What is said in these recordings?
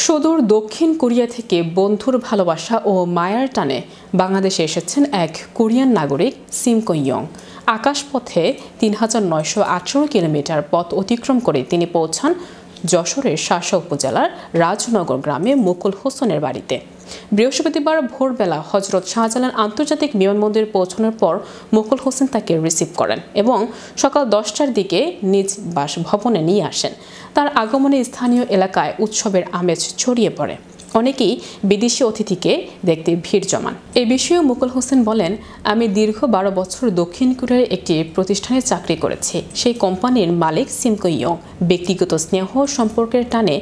সুদূর দক্ষিণ কোরিয়া থেকে বন্ধুর ভালোবাসা ও মায়ার টানে বাংলাদেশে এসেছেন এক কোরিয়ান নাগরিক সিম কই-ইয়ং। আকাশপথে ৩,৯১৮ কিলোমিটার পথ অতিক্রম করে তিনি পৌঁছান যশোরের শাসা উপজেলার রাজনগর গ্রামে মুকুল হোসেনের বাড়িতে। বৃহস্পতিবার ভোরবেলা হজরত শাহজালাল আন্তর্জাতিক বিমানবন্দরে পৌঁছানোর পর মুকুল হোসেন তাকে রিসিভ করেন এবং সকাল 10টার দিকে নিজ বাসভবনে নিয়ে আসেন। তার আগমনে স্থানীয় এলাকায় উৎসবের আমেজ ছড়িয়ে পড়ে। অনেকেই বিদেশি অতিথিকে দেখতে ভিড় জমান। এ বিষয়ে মুকুল হোসেন বলেন, আমি দীর্ঘ 12 বছর দক্ষিণ কোরিয়ার একটি প্রতিষ্ঠানে চাকরি করেছি। সেই কোম্পানির মালিক সিম কই-ইয়ং ব্যক্তিগত স্নেহ সম্পর্কের টানে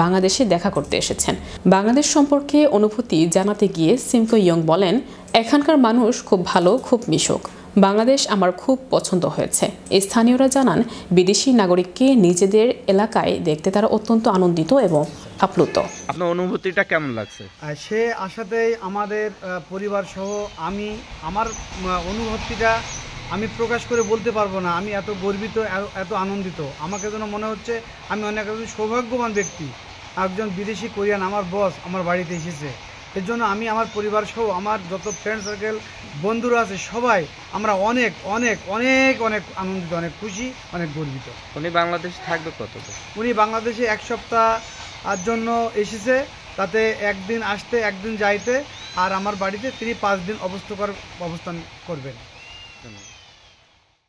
বাংলাদেশে দেখা করতে এসেছেন। বাংলাদেশ সম্পর্কে অনুভূতি জানাতে গিয়ে সিম কই-ইয়ং বলেন, এখানকার মানুষ খুব ভালো, খুব মিশুক। বাংলাদেশ আমার খুব পছন্দ হয়েছে। স্থানীয়রা জানান, বিদেশি নাগরিককে নিজেদের এলাকায় দেখতে তারা অত্যন্ত আনন্দিত এবং আপ্লুত। আপনার অনুভূতিটা কেমন লাগছে? সে আসাতেই আমাদের পরিবার সহ আমার অনুভূতিটা আমি প্রকাশ করে বলতে পারবো না। আমি এত গর্বিত, এত আনন্দিত। আমাকে যেন মনে হচ্ছে আমি অনেক একজন সৌভাগ্যবান ব্যক্তি। একজন বিদেশি কোরিয়ান আমার বস আমার বাড়িতে এসেছে। এর জন্য আমি আমার পরিবার সহ আমার যত ফ্রেন্ড সার্কেল বন্ধুরা আছে সবাই আমরা অনেক অনেক অনেক অনেক আনন্দিত, অনেক খুশি, অনেক গর্বিত। উনি বাংলাদেশে থাকবে কতদিন? উনি বাংলাদেশে 1 সপ্তাহ জন্য এসেছে, তাতে একদিন আসতে একদিন যাইতে, আর আমার বাড়িতে তিনি 5 দিন অবস্থান করবেন।